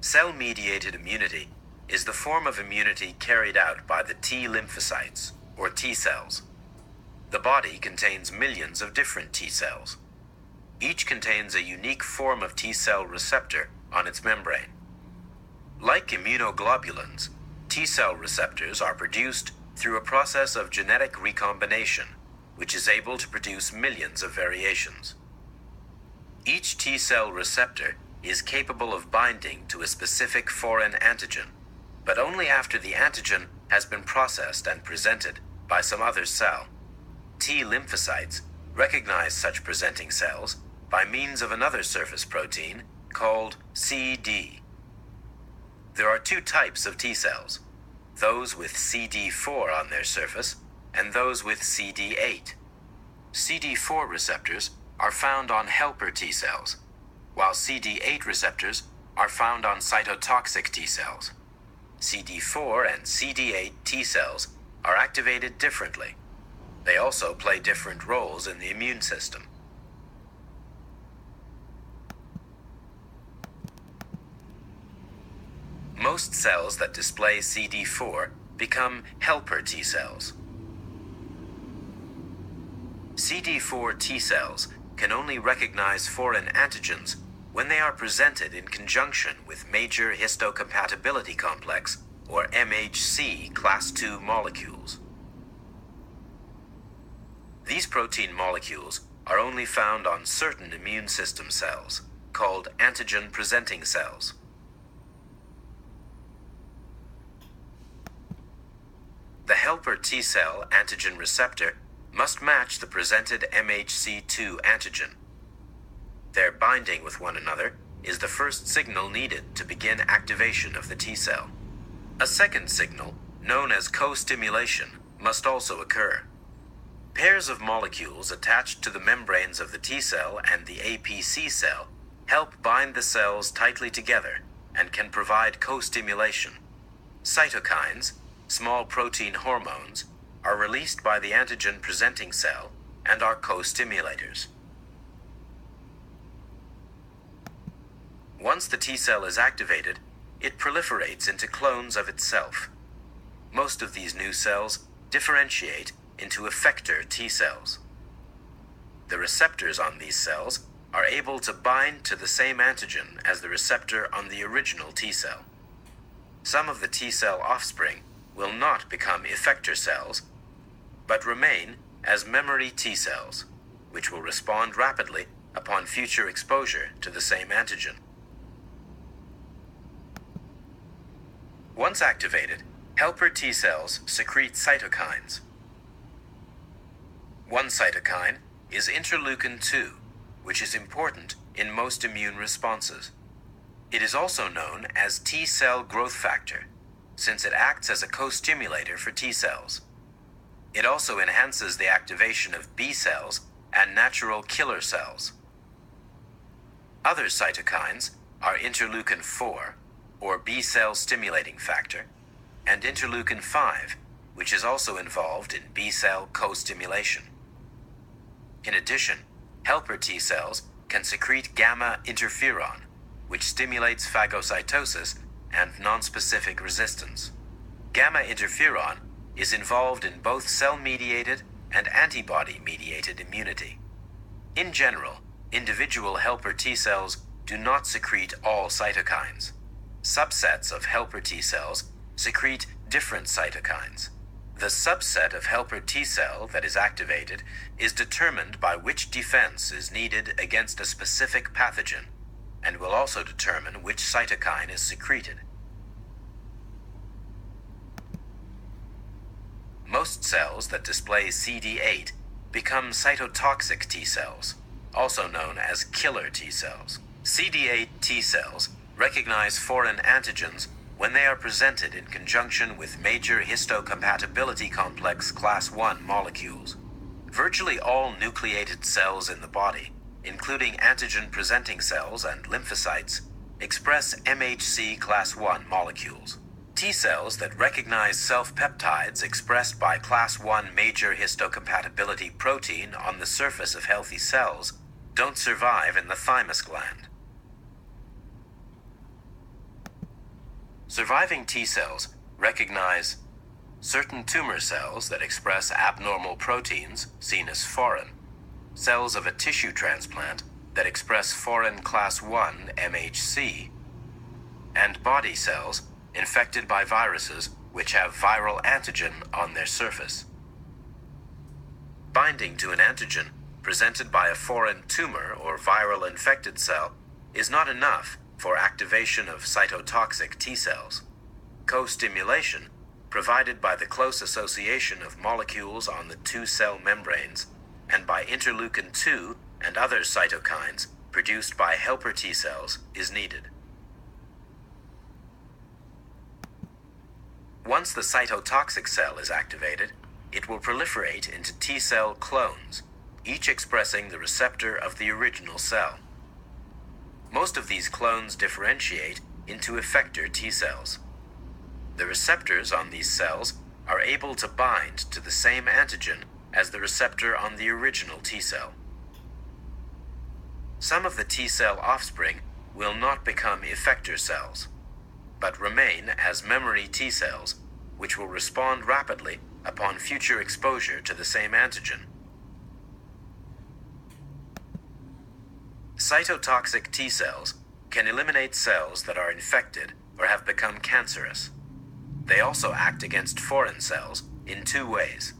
Cell-mediated immunity is the form of immunity carried out by the T lymphocytes, or T cells. The body contains millions of different T cells. Each contains a unique form of T cell receptor on its membrane. Like immunoglobulins, T cell receptors are produced through a process of genetic recombination, which is able to produce millions of variations. Each T cell receptor is capable of binding to a specific foreign antigen, but only after the antigen has been processed and presented by some other cell. T lymphocytes recognize such presenting cells by means of another surface protein called CD. There are two types of T cells, those with CD4 on their surface and those with CD8. CD4 receptors are found on helper T cells, while CD8 receptors are found on cytotoxic T cells. CD4 and CD8 T cells are activated differently. They also play different roles in the immune system. Most cells that display CD4 become helper T cells. CD4 T cells can only recognize foreign antigens when they are presented in conjunction with major histocompatibility complex, or MHC, class II molecules. These protein molecules are only found on certain immune system cells, called antigen-presenting cells. The helper T cell antigen receptor must match the presented MHC2 antigen. Their binding with one another is the first signal needed to begin activation of the T cell. A second signal, known as co-stimulation, must also occur. Pairs of molecules attached to the membranes of the T cell and the APC cell help bind the cells tightly together and can provide co-stimulation. Cytokines, small protein hormones, are released by the antigen-presenting cell and are co-stimulators. Once the T cell is activated, it proliferates into clones of itself. Most of these new cells differentiate into effector T cells. The receptors on these cells are able to bind to the same antigen as the receptor on the original T cell. Some of the T cell offspring will not become effector cells, but remain as memory T cells, which will respond rapidly upon future exposure to the same antigen. Once activated, helper T cells secrete cytokines. One cytokine is interleukin-2, which is important in most immune responses. It is also known as T cell growth factor, since it acts as a co-stimulator for T cells. It also enhances the activation of B cells and natural killer cells. Other cytokines are interleukin-4, or B cell stimulating factor, and interleukin-5, which is also involved in B cell co-stimulation. In addition, helper T cells can secrete gamma interferon, which stimulates phagocytosis and nonspecific resistance. Gamma interferon is involved in both cell-mediated and antibody-mediated immunity. In general, individual helper T cells do not secrete all cytokines. Subsets of helper T cells secrete different cytokines. The subset of helper T cell that is activated is determined by which defense is needed against a specific pathogen, and will also determine which cytokine is secreted. Most cells that display CD8 become cytotoxic T cells, also known as killer T cells. CD8 T cells recognize foreign antigens when they are presented in conjunction with major histocompatibility complex class I molecules. Virtually all nucleated cells in the body, including antigen-presenting cells and lymphocytes, express MHC class I molecules. T cells that recognize self-peptides expressed by class I major histocompatibility protein on the surface of healthy cells don't survive in the thymus gland. Surviving T cells recognize certain tumor cells that express abnormal proteins seen as foreign, cells of a tissue transplant that express foreign class 1 MHC, and body cells infected by viruses which have viral antigen on their surface. Binding to an antigen presented by a foreign tumor or viral infected cell is not enough for activation of cytotoxic T cells. Co-stimulation, provided by the close association of molecules on the two-cell membranes and by interleukin-2 and other cytokines produced by helper T cells, is needed. Once the cytotoxic cell is activated, it will proliferate into T cell clones, each expressing the receptor of the original cell. Most of these clones differentiate into effector T cells. The receptors on these cells are able to bind to the same antigen as the receptor on the original T cell. Some of the T cell offspring will not become effector cells, but remain as memory T cells, which will respond rapidly upon future exposure to the same antigen. Cytotoxic T cells can eliminate cells that are infected or have become cancerous. They also act against foreign cells in two ways.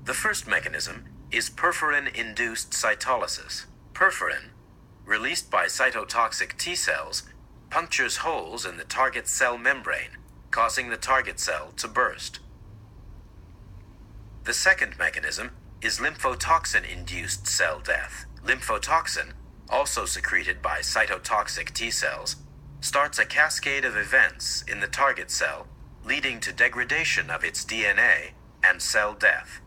The first mechanism is perforin-induced cytolysis. Perforin, released by cytotoxic T cells, punctures holes in the target cell membrane, causing the target cell to burst. The second mechanism is lymphotoxin-induced cell death. Lymphotoxin, also secreted by cytotoxic T cells, starts a cascade of events in the target cell, leading to degradation of its DNA and cell death.